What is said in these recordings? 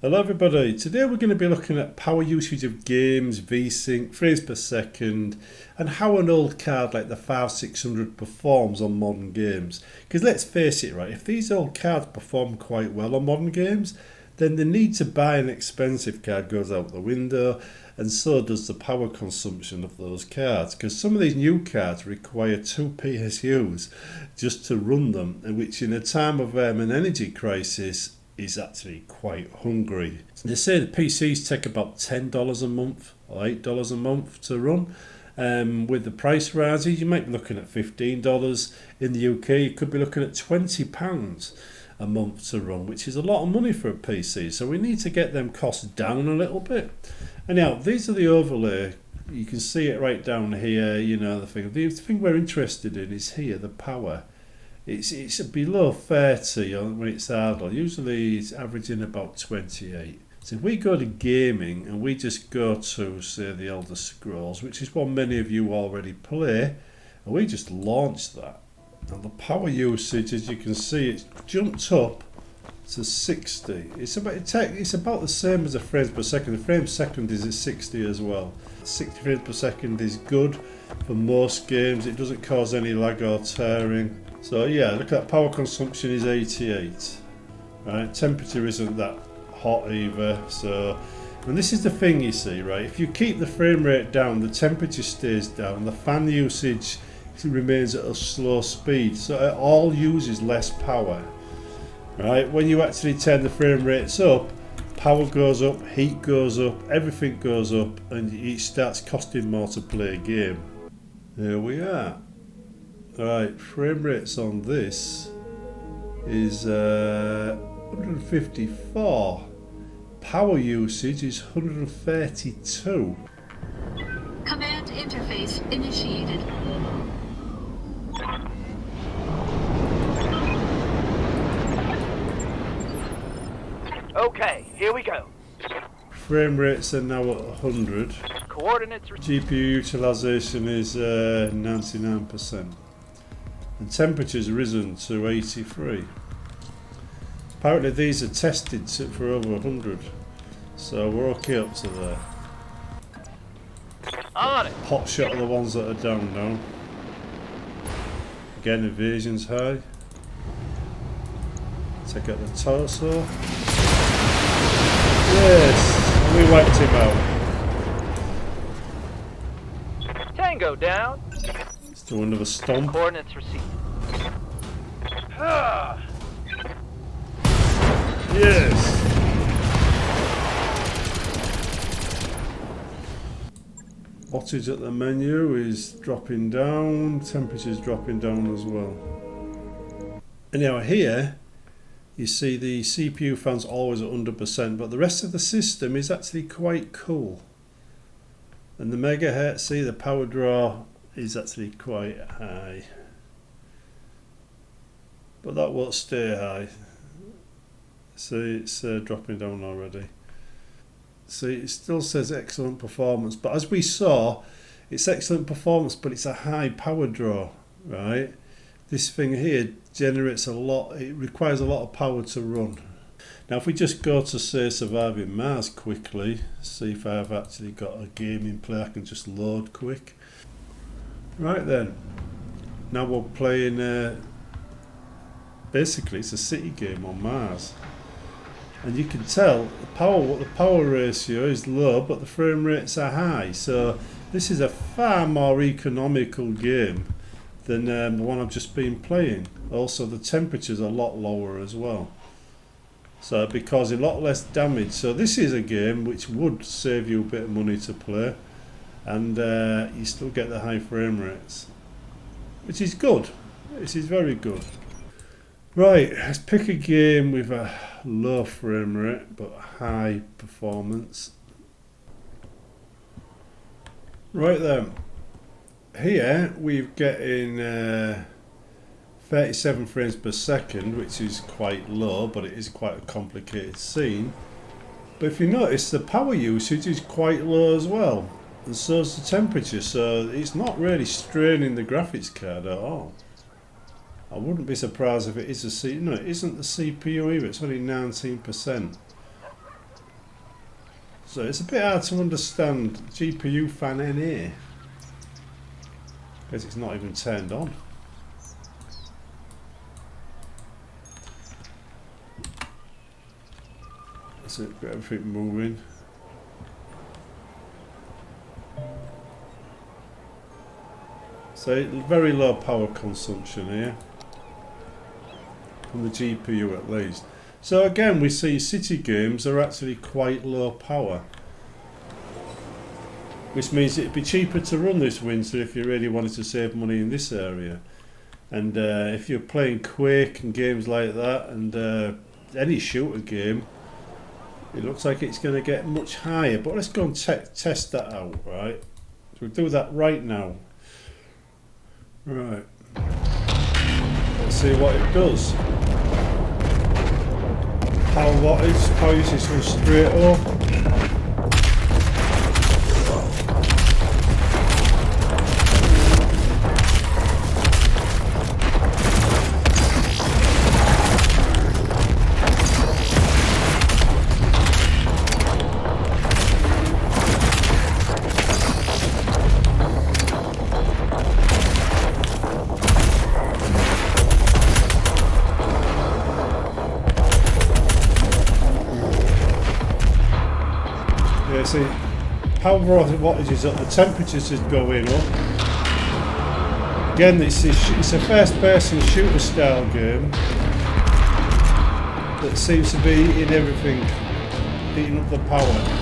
Hello everybody, today we're going to be looking at power usage of games, VSync, frames per second, and how an old card like the 5600 performs on modern games. Because let's face it, right, if these old cards perform quite well on modern games, then the need to buy an expensive card goes out the window, and so does the power consumption of those cards. Because some of these new cards require 2 PSUs just to run them, and which in a time of an energy crisis is actually quite hungry. They say the PCs take about $10 a month or $8 a month to run. With the price rises, you might be looking at $15. In the UK, you could be looking at £20 a month to run, which is a lot of money for a PC. So we need to get them costs down a little bit. Anyhow, these are the overlay. You can see it right down here. You know, the thing we're interested in is here, the power. It's below 30 when it's idle. Usually it's averaging about 28. So if we go to gaming and we just go to, say, the Elder Scrolls, which is one many of you already play, and we just launch that. And the power usage, as you can see, it's jumped up to 60. It's about the same as the frames per second. The frames per second is at 60 as well. 60 frames per second is good for most games. It doesn't cause any lag or tearing. So yeah, look at that, power consumption is 88. Right, temperature isn't that hot either. So, and this is the thing you see, right? If you keep the frame rate down, the temperature stays down, the fan usage remains at a slow speed, so it all uses less power. Right, when you actually turn the frame rates up, power goes up, heat goes up, everything goes up, and it starts costing more to play a game. There we are. Right, frame rates on this is 154. Power usage is 132. Command interface initiated. Okay, here we go. Frame rates are now at 100. Coordinates. GPU utilization is 99%. And temperature's risen to 83. Apparently these are tested for over 100. So we're okay up to there. On it. Pot shot are the ones that are down now. Again, evasion's high. Take out the torso. Yes, we wiped him out. Tango down. Let's do another stomp. Coordinates received. Yes. Wattage at the menu is dropping down. Temperature's dropping down as well. Anyhow, here you see the CPU fan's always at 100%, but the rest of the system is actually quite cool. And the megahertz, see, the power draw is actually quite high. But that won't stay high. See, it's dropping down already. See, it still says excellent performance, but as we saw, it's excellent performance, but it's a high power draw, right? This thing here generates a lot, it requires a lot of power to run. Now if we just go to, say, Surviving Mars quickly, see if I've actually got a game in play I can just load quick. Right then, now we're playing, basically it's a city game on Mars. And you can tell the power ratio is low, but the frame rates are high. So this is a far more economical game than the one I've just been playing. Also, the temperature's a lot lower as well, so it'd be causing a lot less damage. So this is a game which would save you a bit of money to play, and you still get the high frame rates, which is good. This is very good. Right, let's pick a game with a low frame rate but high performance. Right then, here we're getting 37 frames per second, which is quite low, but it is quite a complicated scene. But if you notice, the power usage is quite low as well, and so is the temperature, so it's not really straining the graphics card at all. I wouldn't be surprised if it is a no, it isn't the CPU either, it's only 19%. So it's a bit hard to understand GPU fan NA because it's not even turned on. So got everything moving. So very low power consumption here from the GPU at least. So again, we see city games are actually quite low power, which means it'd be cheaper to run this winter if you really wanted to save money in this area. And if you're playing Quake and games like that, and any shooter game, it looks like it's going to get much higher. But let's go and test that out, right? So we'll do that right now. Right. Let's see what it does. Power wattage, power usage goes straight up. Yeah, see, power wattage is up, the temperatures is going up. Again, it's a first-person shooter style game that seems to be eating everything, eating up the power.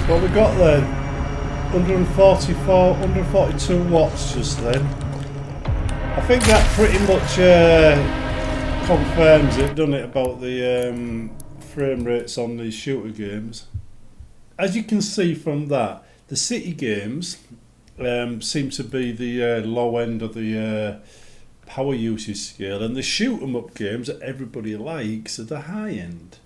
Well, we got there 142 watts just then. I think that pretty much confirms it, doesn't it, about the frame rates on these shooter games. As you can see from that, the city games seem to be the low end of the power usage scale, and the shoot 'em up games that everybody likes are the high end.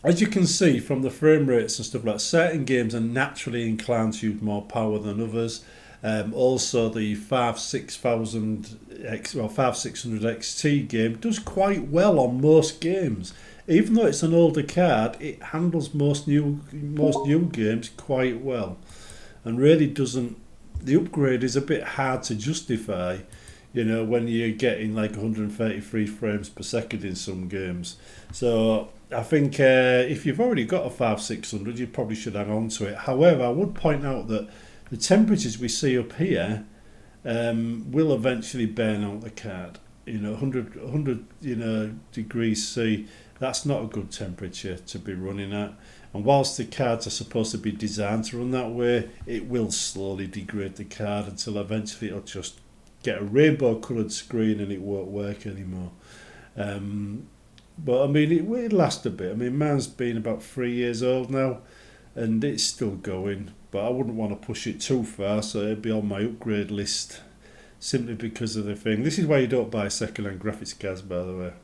As you can see from the frame rates and stuff like that, certain games are naturally inclined to use more power than others. Also, the 5600 XT game does quite well on most games. Even though it's an older card, it handles most new games quite well, and really doesn't. The upgrade is a bit hard to justify, you know, when you're getting like 133 frames per second in some games. So I think if you've already got a 5600, you probably should hang on to it. However, I would point out that the temperatures we see up here will eventually burn out the card. You know, 100 degrees C, that's not a good temperature to be running at. And whilst the cards are supposed to be designed to run that way, it will slowly degrade the card until eventually it'll just get a rainbow coloured screen and it won't work anymore. But I mean, it will last a bit. I mean, mine's been about 3 years old now, and it's still going. But I wouldn't want to push it too far, so it'd be on my upgrade list simply because of the thing. This is why you don't buy second-hand graphics cards, by the way.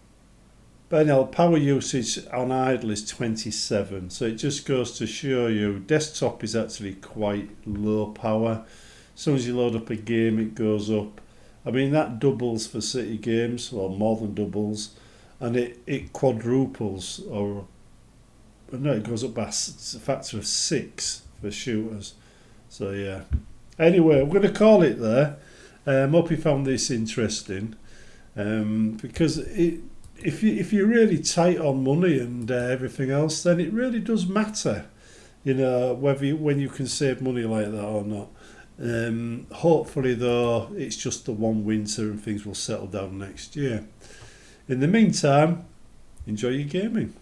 But anyhow, power usage on idle is 27, so it just goes to show you desktop is actually quite low power. As soon as you load up a game, it goes up. I mean, that doubles for city games, or more than doubles. And it quadruples, or no, it goes up by a factor of 6 for shooters. So yeah. Anyway, I'm going to call it there. Hope you found this interesting, because if you're really tight on money and everything else, then it really does matter, you know, when you can save money like that or not. Hopefully, though, it's just the one winter and things will settle down next year. In the meantime, enjoy your gaming.